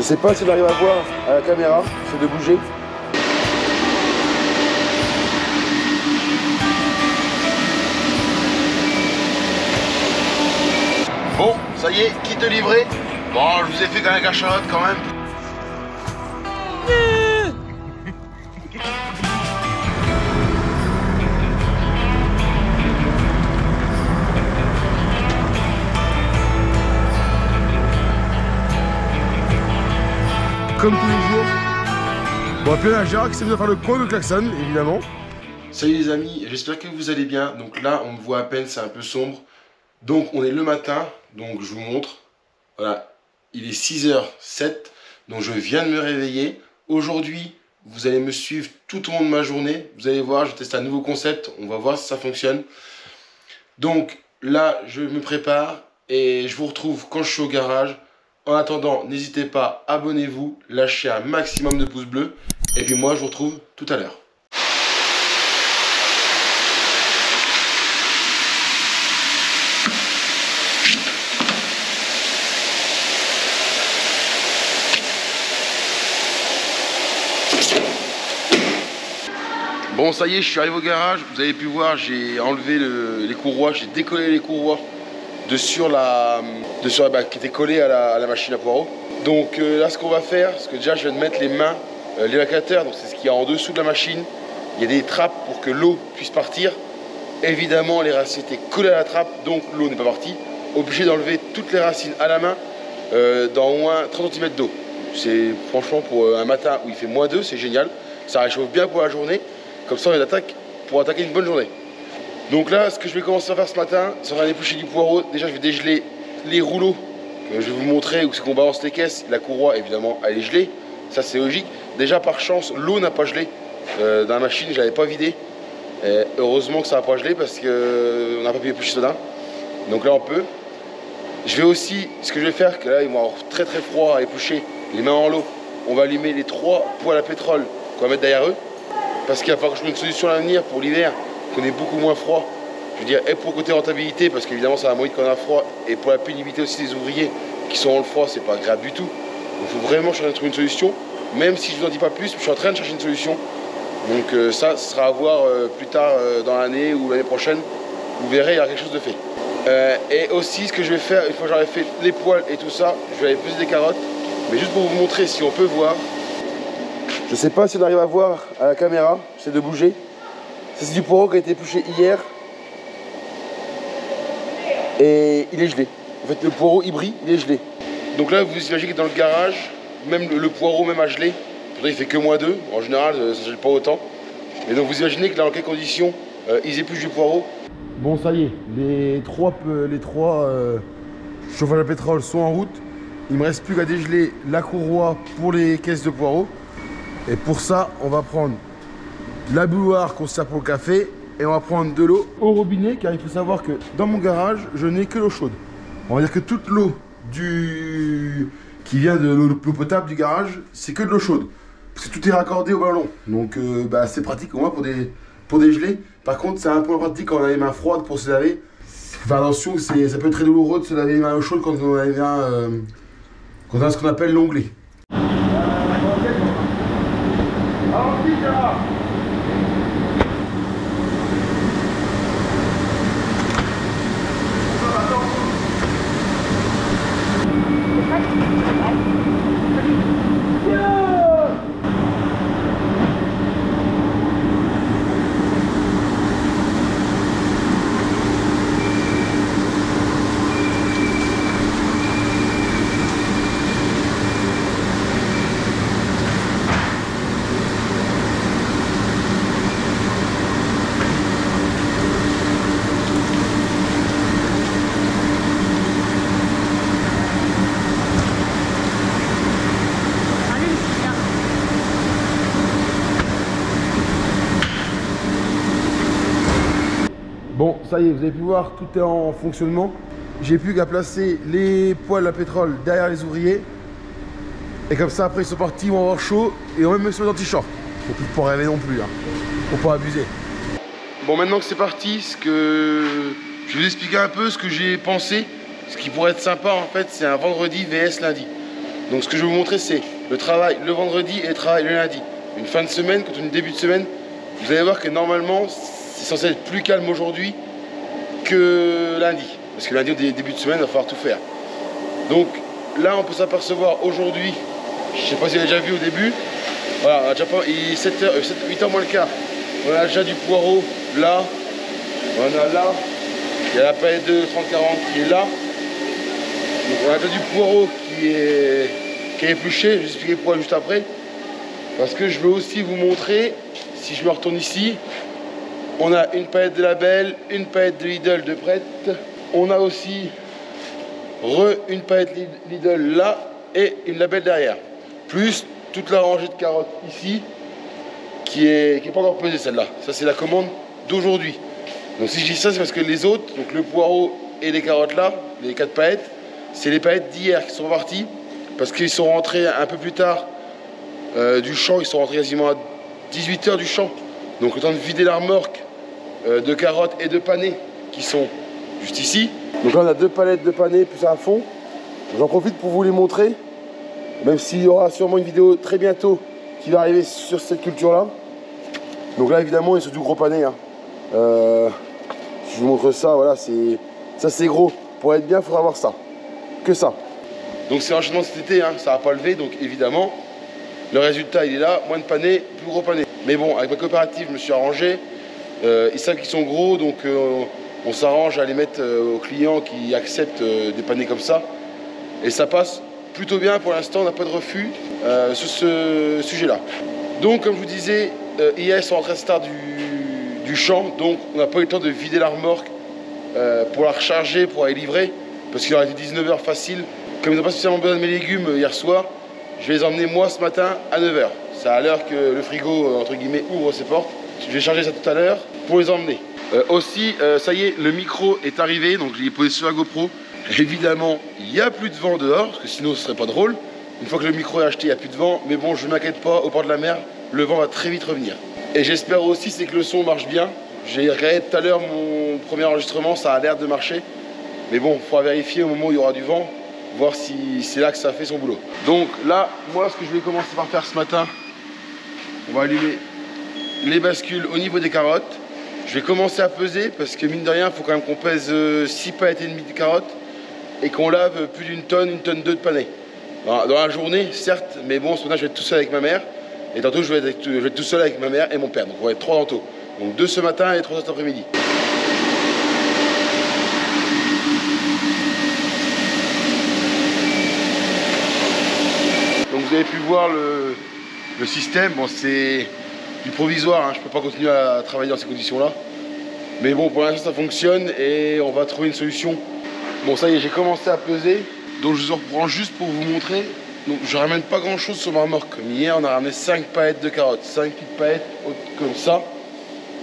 Je sais pas si on arrive à voir à la caméra, c'est de bouger. Bon, ça y est, quitte livré. Bon, je vous ai fait quand même la cachalote quand même. Comme tous les jours. Bon, puis la Gérard qui s'est venu faire le point de klaxon, évidemment. Salut les amis, j'espère que vous allez bien. Donc là, on me voit à peine, c'est un peu sombre. Donc on est le matin, donc je vous montre. Voilà, il est 6h07, donc je viens de me réveiller. Aujourd'hui, vous allez me suivre tout au long de ma journée. Vous allez voir, je teste un nouveau concept, on va voir si ça fonctionne. Donc là, je me prépare et je vous retrouve quand je suis au garage. En attendant, n'hésitez pas, abonnez-vous, lâchez un maximum de pouces bleus. Et puis moi, je vous retrouve tout à l'heure. Bon, ça y est, je suis arrivé au garage. Vous avez pu voir, j'ai enlevé les courroies, j'ai décollé les courroies de sur la qui était collée à la machine à poireaux. Donc là, ce qu'on va faire, parce que déjà, je viens de mettre les mains, l'évacuateur, donc c'est ce qu'il y a en dessous de la machine. Il y a des trappes pour que l'eau puisse partir. Évidemment, les racines étaient collées à la trappe, donc l'eau n'est pas partie. Obligé d'enlever toutes les racines à la main dans au moins 30 cm d'eau. C'est franchement pour un matin où il fait -2, c'est génial. Ça réchauffe bien pour la journée. Comme ça, on attaque pour attaquer une bonne journée. Donc là, ce que je vais commencer à faire ce matin, ça va éplucher du poireau. Déjà, je vais dégeler les rouleaux. Je vais vous montrer où c'est qu'on balance les caisses. La courroie, évidemment, elle est gelée. Ça, c'est logique. Déjà, par chance, l'eau n'a pas gelé. Dans la machine, je ne l'avais pas vidée. Et heureusement que ça n'a pas gelé parce qu'on n'a pas pu éplucher cela. Donc là, on peut. Je vais aussi, ce que je vais faire, que là, ils vont avoir très très froid à éplucher, les mains en l'eau. On va allumer les 3 poêles à pétrole qu'on va mettre derrière eux. Parce qu'il va falloir que je mette une solution à l'avenir pour l'hiver, qu'on ait beaucoup moins froid. Je veux dire, et pour côté rentabilité, parce qu'évidemment ça va moins vite qu'on a froid, et pour la pénibilité aussi des ouvriers qui sont dans le froid, c'est pas agréable du tout. Donc il faut vraiment chercher à trouver une solution, même si je ne vous en dis pas plus, je suis en train de chercher une solution. Donc ça, ce sera à voir plus tard dans l'année ou l'année prochaine. Vous verrez, il y aura quelque chose de fait. Et aussi, ce que je vais faire, une fois que j'aurai fait les poêles et tout ça, je vais aller peser des carottes. Mais juste pour vous montrer si on peut voir. Je sais pas si on arrive à voir à la caméra, c'est de bouger. Ça, c'est du poireau qui a été épluché hier. Et il est gelé. En fait, le poireau, il brille, il est gelé. Donc là, vous imaginez que dans le garage, même le poireau, même à geler, il fait que -2. En général, ça ne gèle pas autant. Et donc vous imaginez que là, dans quelles conditions ils épluchent du poireau. Bon, ça y est, les trois chauffages à pétrole sont en route. Il me reste plus qu'à dégeler la courroie pour les caisses de poireaux. Et pour ça, on va prendre la bouilloire qu'on sert pour le café et on va prendre de l'eau au robinet, car il faut savoir que dans mon garage, je n'ai que l'eau chaude. On va dire que toute l'eau qui vient de l'eau potable du garage, c'est que de l'eau chaude. Parce que tout est raccordé au ballon. Donc c'est pratique au moins pour dégeler. Par contre, c'est un peu pratique quand on a les mains froides pour se laver. Faire attention, ça peut être très douloureux de se laver les mains chaudes quand on a les mains, quand on a ce qu'on appelle l'onglet. Bon, ça y est, vous avez pu voir, tout est en fonctionnement. J'ai plus qu'à placer les poêles à pétrole derrière les ouvriers. Et comme ça, après, ils sont partis, ils vont avoir chaud et on va même mettre sur les t-shirts. Faut pas rêver non plus, hein. Faut pas abuser. Bon, maintenant que c'est parti, je vais vous expliquer un peu ce que j'ai pensé. Ce qui pourrait être sympa, en fait, c'est un vendredi vs lundi. Donc ce que je vais vous montrer, c'est le travail le vendredi et le travail le lundi. Une fin de semaine, quand on est début de semaine, vous allez voir que normalement, c'est censé être plus calme aujourd'hui que lundi. Parce que lundi, au début de semaine, il va falloir tout faire. Donc là, on peut s'apercevoir aujourd'hui, je ne sais pas si vous avez déjà vu au début, voilà, on a déjà pas, il est 8h moins le quart. On a déjà du poireau là, on a là, il y a la palette de 30-40 qui est là. Donc on a déjà du poireau qui est épluché, je vais expliquer pourquoi juste après. Parce que je veux aussi vous montrer, si je me retourne ici, on a une palette de Label, une palette de Lidl de prête. On a aussi une palette Lidl là et une Label derrière. Plus toute la rangée de carottes ici, qui est pas encore pesée celle-là. Ça c'est la commande d'aujourd'hui. Donc si je dis ça, c'est parce que les autres, donc le poireau et les carottes là, les 4 palettes, c'est les palettes d'hier qui sont reparties. Parce qu'ils sont rentrés un peu plus tard du champ, ils sont rentrés quasiment à 18 h du champ. Donc le temps de vider la remorque de carottes et de panais qui sont juste ici. Donc là on a 2 palettes de panais plus à fond. J'en profite pour vous les montrer. Même s'il y aura sûrement une vidéo très bientôt qui va arriver sur cette culture là. Donc là évidemment il y a sur du gros panais. Hein. Je vous montre ça, voilà, ça c'est gros. Pour être bien, il faudra avoir ça. Que ça. Donc c'est l'enchaînement de cet été, hein, ça va pas lever, donc évidemment, le résultat il est là, moins de panais, plus gros panais. Mais bon, avec ma coopérative, je me suis arrangé. Ils savent qu'ils sont gros, donc on s'arrange à les mettre aux clients qui acceptent des panais comme ça. Et ça passe plutôt bien pour l'instant, on n'a pas de refus sur ce sujet-là. Donc comme je vous disais, hier ils sont rentrés à ce stade du champ, donc on n'a pas eu le temps de vider la remorque pour la recharger, pour aller livrer, parce qu'il aurait été 19 h facile. Comme ils n'ont pas spécialement besoin de mes légumes hier soir, je vais les emmener moi ce matin à 9 h. C'est à l'heure que le frigo, entre guillemets, ouvre ses portes. Je vais charger ça tout à l'heure pour les emmener. Aussi, ça y est, le micro est arrivé, donc je l'ai posé sur la GoPro. Évidemment, il n'y a plus de vent dehors, parce que sinon ce serait pas drôle. Une fois que le micro est acheté, il n'y a plus de vent. Mais bon, je ne m'inquiète pas, au bord de la mer, le vent va très vite revenir. Et j'espère aussi c'est que le son marche bien. J'ai regardé tout à l'heure mon premier enregistrement, ça a l'air de marcher. Mais bon, il faudra vérifier au moment où il y aura du vent, voir si c'est là que ça fait son boulot. Donc là, moi, ce que je vais commencer par faire ce matin, on va allumer les bascules au niveau des carottes. Je vais commencer à peser parce que mine de rien, il faut quand même qu'on pèse 6 palettes et demie de carottes et qu'on lave plus d'une tonne, 1,2 tonne de panais. Dans la journée, certes, mais bon, ce matin, je vais être tout seul avec ma mère. Et tantôt, je vais être tout seul avec ma mère et mon père. Donc, on va être 3 tantôt. Donc, 2 ce matin et 3 cet après-midi. Donc, vous avez pu voir le système. Bon, c'est du provisoire. Hein. Je ne peux pas continuer à travailler dans ces conditions-là. Mais bon, pour l'instant, ça fonctionne et on va trouver une solution. Bon, ça y est, j'ai commencé à peser. Donc, je vous en reprends juste pour vous montrer. Donc je ramène pas grand chose sur ma remorque. Comme hier on a ramené 5 palettes de carottes, 5 petites palettes comme ça.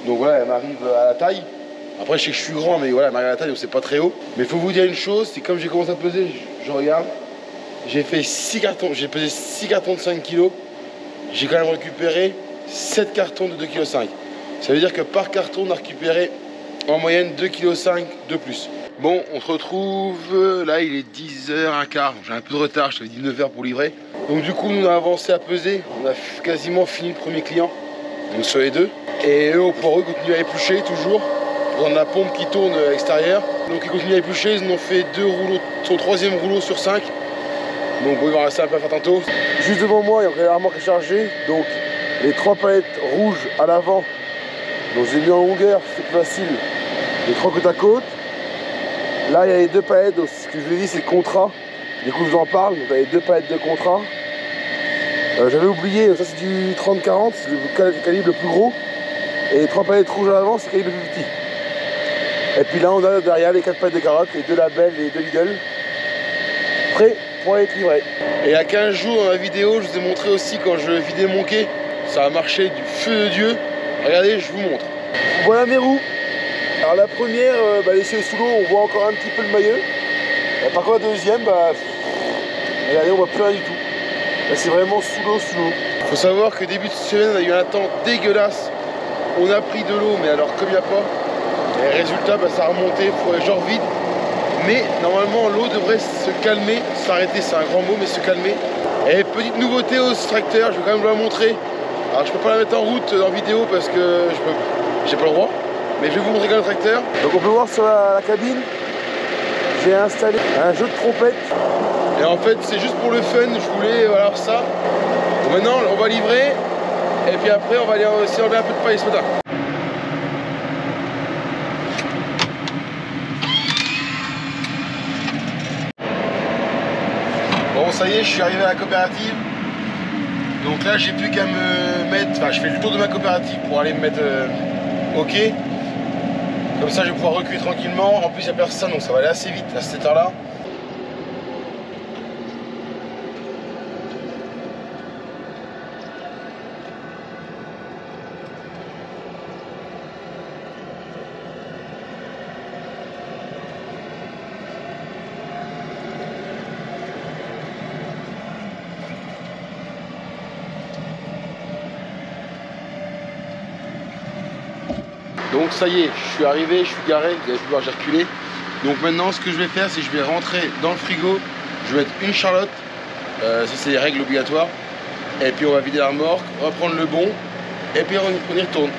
Donc voilà, elle m'arrive à la taille. Après je sais que je suis grand mais voilà, elle m'arrive à la taille donc c'est pas très haut. Mais il faut vous dire une chose, c'est comme j'ai commencé à peser, je regarde. J'ai fait 6 cartons, j'ai pesé 6 cartons de 5 kg. J'ai quand même récupéré 7 cartons de 2,5 kg. Ça veut dire que par carton on a récupéré en moyenne 2,5 kg de plus. Bon, on se retrouve, là il est 10h15, j'ai un peu de retard, je t'avais dit 9 h pour livrer. Donc du coup, nous on a avancé à peser, on a quasiment fini le premier client, donc sur les deux. Et eux, au poireau, ils continuent à éplucher toujours, on a la pompe qui tourne à l'extérieur. Donc ils continuent à éplucher, ils en ont fait 2 rouleaux, son 3e rouleau sur 5. Donc bon, il va rester un peu à faire tantôt. Juste devant moi, il y a encore la remorque chargée, donc les 3 palettes rouges à l'avant. Donc j'ai mis en longueur, c'est plus facile, les 3 côte à côte. Là, il y a les 2 palettes, donc ce que je vous ai dit, c'est le contrat. Du coup, je vous en parle. Donc, il y a les 2 palettes de contrat. J'avais oublié, ça c'est du 30-40, c'est le calibre le plus gros. Et les 3 palettes rouges à l'avant, c'est le calibre le plus petit. Et puis là, on a derrière les 4 palettes de carottes, les 2 Label et les 2 Lidl. Prêts pour être livrés. Et il y a 15 jours, dans la vidéo, je vous ai montré aussi quand je vidais mon quai. Ça a marché du feu de Dieu. Regardez, je vous montre. Voilà mes roues. Alors la première, laissée sous l'eau, on voit encore un petit peu le maillot. Par contre la deuxième, regardez, on voit plus rien du tout. Là c'est vraiment sous l'eau, sous l'eau. Il faut savoir que début de semaine, on a eu un temps dégueulasse. On a pris de l'eau, mais alors comme il n'y a pas, et résultat, ça a remonté, genre vide. Mais normalement l'eau devrait se calmer, s'arrêter, c'est un grand mot, mais se calmer. Et petite nouveauté au tracteur, je vais quand même vous la montrer. Alors je peux pas la mettre en route en vidéo parce que j'ai pas le droit. Mais je vais vous montrer quand même le tracteur. Donc on peut voir sur la cabine, j'ai installé un jeu de trompette. Et en fait c'est juste pour le fun, je voulais voilà ça. Bon, maintenant on va livrer. Et puis après on va aller aussi enlever un peu de paille ce matin. Bon ça y est, je suis arrivé à la coopérative. Donc là j'ai plus qu'à me mettre, enfin je fais le tour de ma coopérative pour aller me mettre au quai. Comme ça je vais pouvoir reculer tranquillement. En plus il n'y a personne donc ça va aller assez vite à cette heure là. Donc ça y est, je suis arrivé, je suis garé, vous avez pu voir j'ai reculé. Donc maintenant ce que je vais faire c'est que je vais rentrer dans le frigo, je vais mettre une charlotte, ça c'est les règles obligatoires. Et puis on va vider la remorque, reprendre le bon, et puis on y retourne.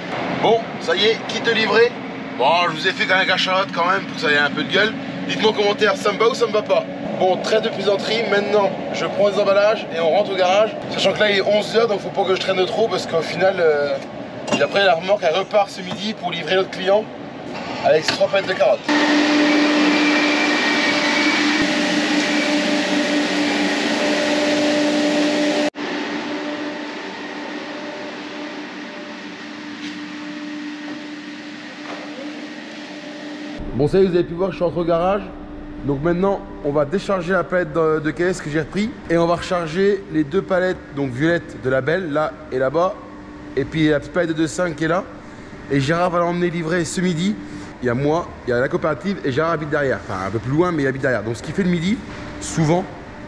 Bon, ça y est, quitte de livrer. Bon, je vous ai fait quand même la charlotte quand même pour que ça ait un peu de gueule. Dites-moi en commentaire, ça me va ou ça me va pas. Bon, trêve de plaisanterie, maintenant je prends les emballages et on rentre au garage. Sachant que là il est 11 h donc faut pas que je traîne trop parce qu'au final... Et après la remorque elle repart ce midi pour livrer notre client avec ses 3 palettes de carottes. Bon ça y est, vous avez pu voir, je suis rentré au garage. Donc maintenant on va décharger la palette de caisse que j'ai repris. Et on va recharger les 2 palettes donc violettes de la belle, là et là-bas. Et puis la petite palette de 2,5 qui est là. Et Gérard va l'emmener livrer ce midi. Il y a moi, il y a la coopérative et Gérard habite derrière. Enfin un peu plus loin mais il habite derrière. Donc ce qu'il fait le midi, souvent,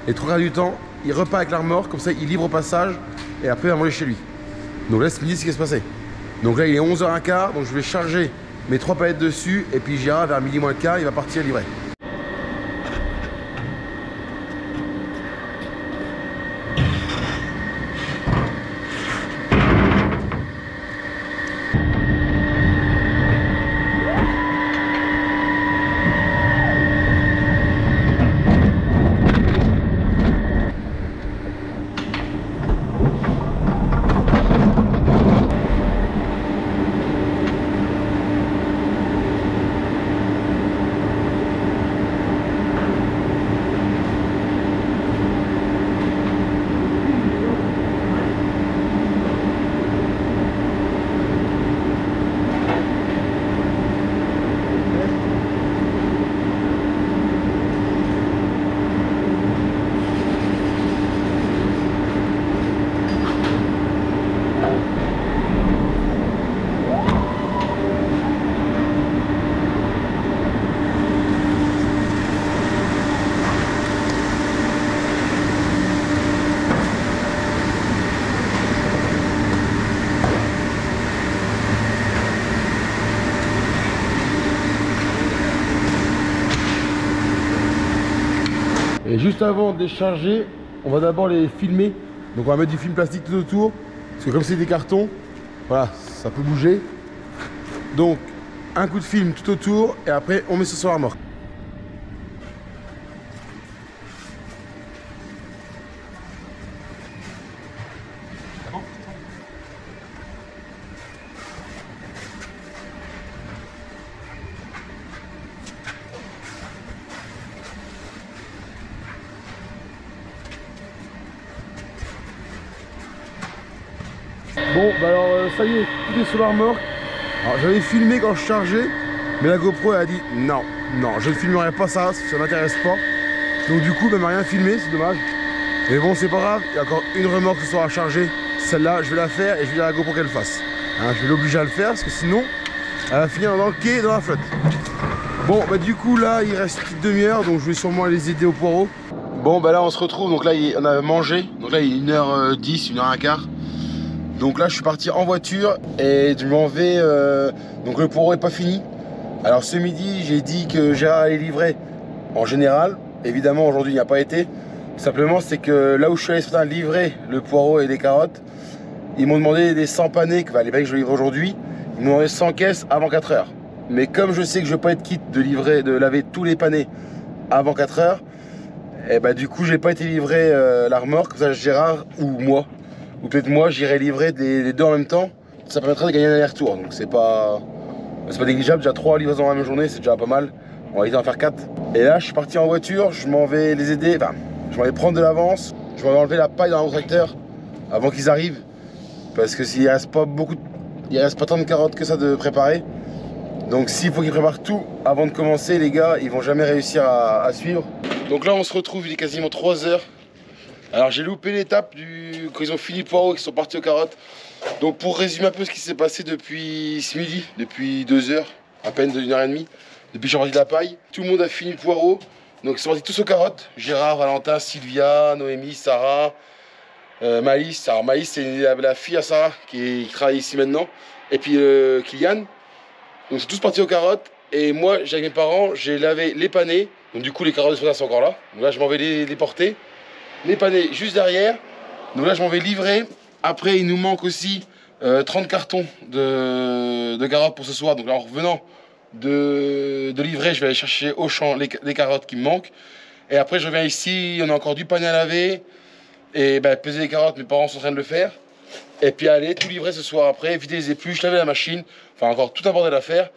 les 3 quarts du temps, il repart avec la remorque, comme ça il livre au passage et après il va manger chez lui. Donc là ce midi c'est ce qui va se passer. Donc là il est 11 h 15, donc je vais charger mes 3 palettes dessus et puis Gérard vers midi moins le quart il va partir livrer. Et juste avant de les charger, on va d'abord les filmer. Donc on va mettre du film plastique tout autour. Parce que comme c'est des cartons, voilà, ça peut bouger. Donc un coup de film tout autour et après on met ça sur la remorque. Bon, bah alors ça y est, tout est sur la remorque. Alors j'avais filmé quand je chargeais, mais la GoPro elle a dit non, je ne filmerai pas ça m'intéresse pas. Donc du coup, elle m'a rien filmé, c'est dommage. Mais bon, c'est pas grave, il y a encore une remorque ce soir à charger. Celle-là, je vais la faire et je vais dire à la GoPro qu'elle le fasse. Hein, je vais l'obliger à le faire parce que sinon, elle va finir dans le quai et dans la flotte. Bon, bah du coup là, il reste une petite demi-heure, donc je vais sûrement les aider au poireau. Bon, bah là on se retrouve, donc là on a mangé, donc là il est 1h10, 1h15. Donc là je suis parti en voiture et je m'en vais, donc le poireau est pas fini. Alors ce midi j'ai dit que Gérard allait livrer en général. Évidemment, aujourd'hui, il n'y a pas été. Simplement, c'est que là où je suis allé ce matin livrer le poireau et les carottes, ils m'ont demandé des 100 panais, les panais que je livre aujourd'hui, ils m'ont demandé 100 caisses avant 4 heures. Mais comme je sais que je ne vais pas être quitte de laver tous les panais avant 4 heures, et bah du coup, j'ai pas été livré la remorque, comme ça Gérard ou moi, ou peut-être moi, j'irai livrer les deux en même temps. Ça permettra de gagner un aller-retour, donc c'est pas négligeable. Déjà 3 livraisons dans la même journée, c'est déjà pas mal. On va essayer d'en faire 4. Et là, je suis parti en voiture, je m'en vais les aider, enfin, je vais aller prendre de l'avance, je vais enlever la paille dans mon tracteur avant qu'ils arrivent, parce que s'il reste pas il reste pas tant de carottes que ça de préparer. Donc s'il faut qu'ils préparent tout avant de commencer, les gars, ils vont jamais réussir à suivre. Donc là, on se retrouve, il est quasiment 3 heures. Alors j'ai loupé l'étape quand ils ont fini le poireau et qu'ils sont partis aux carottes. Donc pour résumer un peu ce qui s'est passé depuis ce midi, depuis 2 heures, à peine de 1h30, depuis que j'ai parti de la paille, tout le monde a fini le poireau. Donc ils sont partis tous aux carottes. Gérard, Valentin, Sylvia, Noémie, Sarah, Maïs. Alors Maïs, c'est la fille à Sarah qui travaille ici maintenant. Et puis Kylian. Donc c'est tous partis aux carottes. Et moi, avec mes parents, j'ai lavé les panais. Donc du coup, les carottes de soda sont encore là. Donc là, je m'en vais les porter. Les panais juste derrière. Donc là, je m'en vais livrer. Après, il nous manque aussi 30 cartons de carottes pour ce soir. Donc là, en revenant de livrer, je vais aller chercher au champ les carottes qui me manquent. Et après, je reviens ici. On a encore du pané à laver. Et ben, peser les carottes, mes parents sont en train de le faire. Et puis aller tout livrer ce soir après, vider les épluches, laver la machine. Enfin, encore tout un bordel à faire.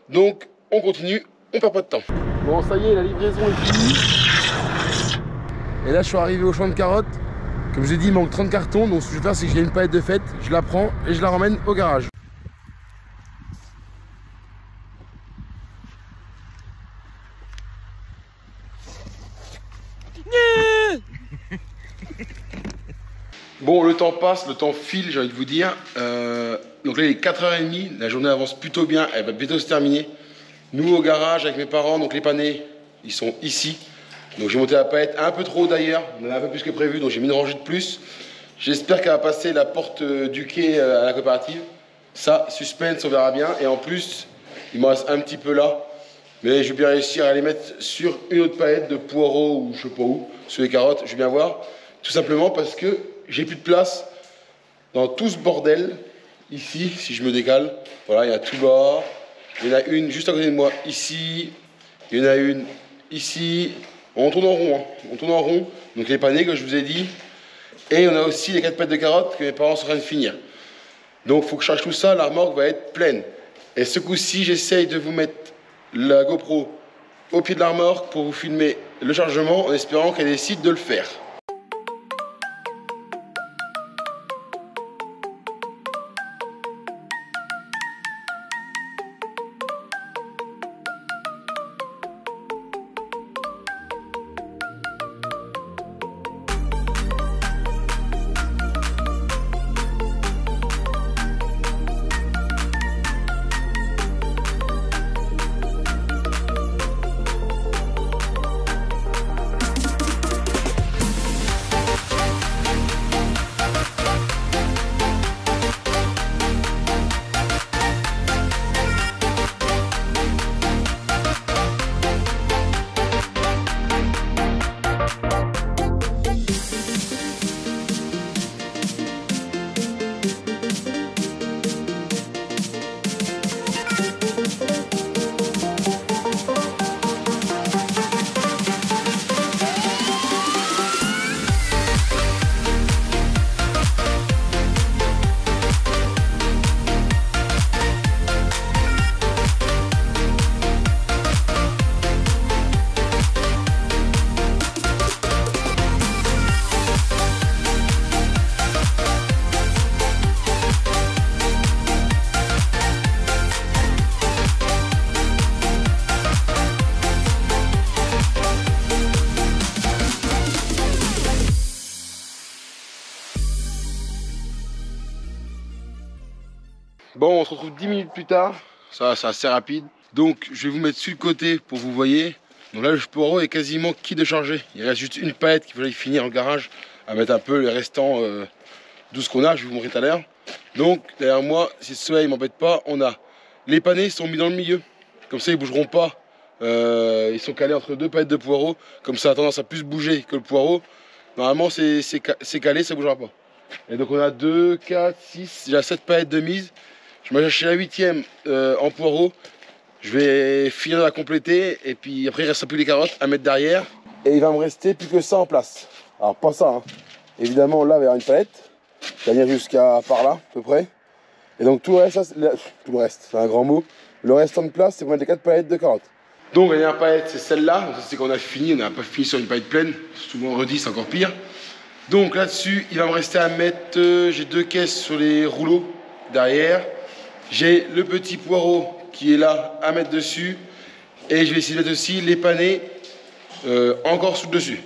Donc, on continue, on perd pas de temps. Bon, ça y est, la livraison est finie. Et là, je suis arrivé au champ de carottes. Comme je l'ai dit, il manque 30 cartons. Donc, ce que je vais faire, c'est que j'ai une palette de fête. Je la prends et je la ramène au garage. Bon, le temps passe, le temps file, j'ai envie de vous dire. Donc là, il est 4h30, la journée avance plutôt bien, elle va bientôt se terminer. Nous, au garage, avec mes parents, donc les panais, ils sont ici. Donc j'ai monté la palette un peu trop haut d'ailleurs, on en a un peu plus que prévu, donc j'ai mis une rangée de plus. J'espère qu'elle va passer la porte du quai à la coopérative. Ça, suspense, on verra bien. Et en plus, il me reste un petit peu là. Mais je vais bien réussir à les mettre sur une autre palette de poireaux ou je sais pas où, sur les carottes, je vais bien voir. Tout simplement parce que j'ai plus de place dans tout ce bordel. Ici, si je me décale, voilà, il y a tout bas. Il y en a une juste à côté de moi, ici. Il y en a une ici. On tourne en rond, hein. On tourne en rond. Donc les panais que je vous ai dit. Et on a aussi les 4 pattes de carottes que mes parents sont en train de finir. Donc il faut que je charge tout ça, la remorque va être pleine. Et ce coup-ci, j'essaye de vous mettre la GoPro au pied de la remorque pour vous filmer le chargement en espérant qu'elle décide de le faire. Bon, on se retrouve 10 minutes plus tard. Ça, c'est assez rapide. Donc, je vais vous mettre sur le côté pour que vous voyez. Donc là, le poireau est quasiment quitte de charger. Il reste juste une palette qu'il faudrait finir en garage à mettre un peu les restants de ce qu'on a. Je vais vous montrer tout à l'heure. Donc, derrière moi, si le soleil ne m'embête pas, on a les panais sont mis dans le milieu. Comme ça, ils ne bougeront pas Ils sont calés entre 2 palettes de poireaux. Comme ça a tendance à plus bouger que le poireau. Normalement, c'est calé, ça ne bougera pas. Et donc on a 2, 4, 6, déjà 7 palettes de mise. Je m'achète chez la 8e en poireaux. Je vais finir de la compléter. Et puis après, il ne restera plus les carottes à mettre derrière. Et il va me rester plus que ça en place. Alors pas ça, hein. Évidemment là il va y avoir une palette. Qui va venir jusqu'à par là à peu près. Et donc tout le reste, c'est un grand mot. Le restant de place, c'est pour mettre les 4 palettes de carottes. Donc la dernière palette, c'est celle-là. C'est qu'on a fini, on n'a pas fini sur une palette pleine. Souvent redit, c'est encore pire. Donc là-dessus, il va me rester à mettre, j'ai 2 caisses sur les rouleaux derrière. J'ai le petit poireau qui est là à mettre dessus. Et je vais essayer de mettre aussi les panais encore sous le dessus.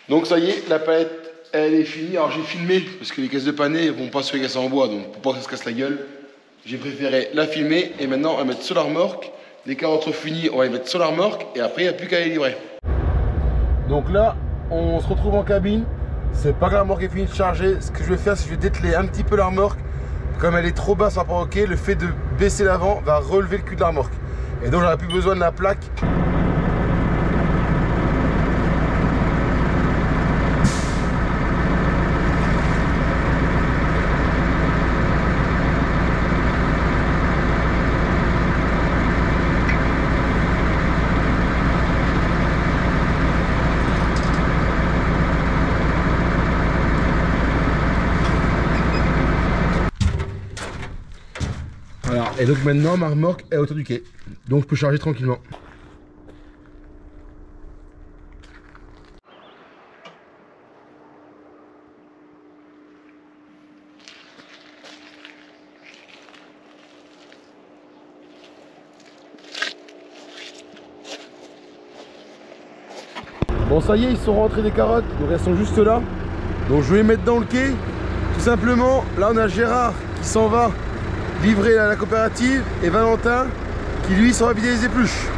Donc ça y est, la palette, elle est finie. Alors j'ai filmé, parce que les caisses de panais vont pas sur les caisses en bois, donc pour pas que ça se casse la gueule, j'ai préféré la filmer. Et maintenant, on va mettre sur la remorque. Les carottes sont finies, on va les mettre sur la remorque. Et après, il n'y a plus qu'à les livrer. Donc là, on se retrouve en cabine. C'est pas que la remorque est finie de charger. Ce que je vais faire, c'est que je vais dételer un petit peu la remorque. Comme elle est trop basse par rapport au quai, le fait de baisser l'avant va relever le cul de la remorque. Et donc, j'aurai plus besoin de la plaque. Voilà, et donc maintenant ma remorque est à hauteur du quai, donc je peux charger tranquillement. Bon ça y est, ils sont rentrés des carottes, donc elles sont juste là. Donc je vais les mettre dans le quai, tout simplement. Là on a Gérard qui s'en va livrer à la coopérative et Valentin qui lui s'en va vider les épluches.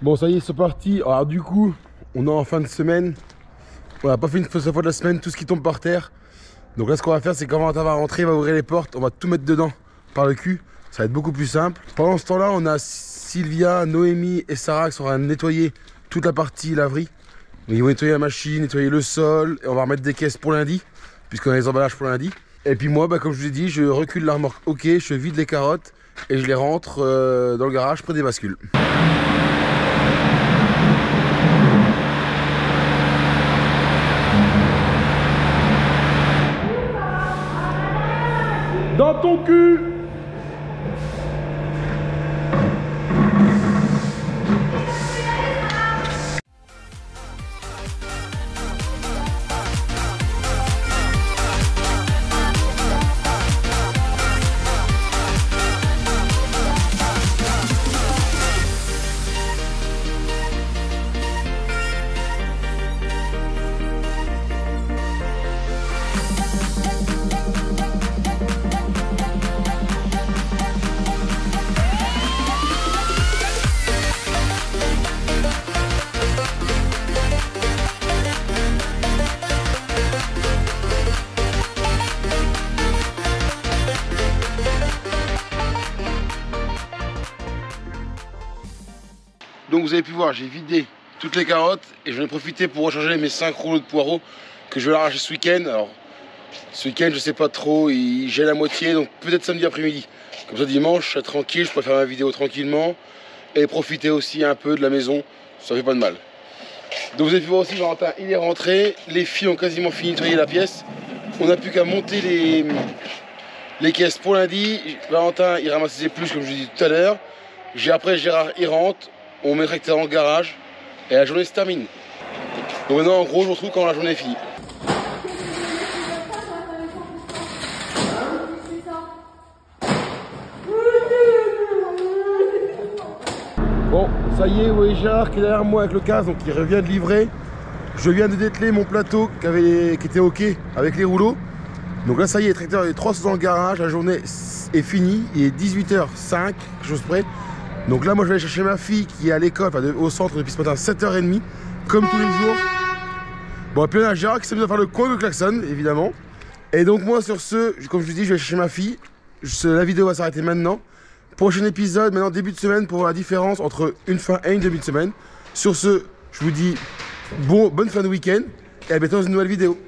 Bon ça y est, c'est parti. Alors du coup, on est en fin de semaine. On n'a pas fait une fois de la semaine, tout ce qui tombe par terre. Donc là ce qu'on va faire, c'est quand Valentin va rentrer, il va ouvrir les portes, on va tout mettre dedans par le cul. Ça va être beaucoup plus simple. Pendant ce temps là, on a Sylvia, Noémie et Sarah qui sont en train de nettoyer toute la partie laverie. Donc, ils vont nettoyer la machine, nettoyer le sol, et on va remettre des caisses pour lundi, puisqu'on a les emballages pour lundi. Et puis moi, comme je vous ai dit, je recule la remorque, ok, je vide les carottes et je les rentre dans le garage près des bascules. Dans ton cul! Donc vous avez pu voir, j'ai vidé toutes les carottes et j'en ai profité pour recharger mes 5 rouleaux de poireaux que je vais l'arracher ce week-end. Alors ce week-end je sais pas trop, j'ai la moitié, donc peut-être samedi après-midi. Comme ça dimanche, je serai tranquille, je pourrai faire ma vidéo tranquillement et profiter aussi un peu de la maison, ça fait pas de mal. Donc vous avez pu voir aussi, Valentin, il est rentré, les filles ont quasiment fini de nettoyer la pièce. On n'a plus qu'à monter les caisses pour lundi. Valentin, il ramasse ses épluches comme je vous dis tout à l'heure. Après, Gérard, il rentre, on met le tracteur dans le garage et la journée se termine. Donc maintenant, en gros, je vous retrouve quand la journée est finie. Bon, ça y est, vous voyez Gérard qui est derrière moi avec le casque, donc il revient de livrer. Je viens de dételer mon plateau qui était OK avec les rouleaux. Donc là, ça y est, le tracteur est 300 dans le garage, la journée est finie, il est 18h05, quelque chose près. Donc là, moi, je vais aller chercher ma fille qui est à l'école, enfin, au centre depuis ce matin, 7h30, comme tous les jours. Bon, et puis là, Gérard qui s'amuse à faire le coin de klaxon, évidemment. Et donc moi, sur ce, comme je vous dis, je vais chercher ma fille. La vidéo va s'arrêter maintenant. Prochain épisode, maintenant début de semaine, pour voir la différence entre une fin et une début de semaine. Sur ce, je vous dis bonne fin de week-end et à bientôt dans une nouvelle vidéo.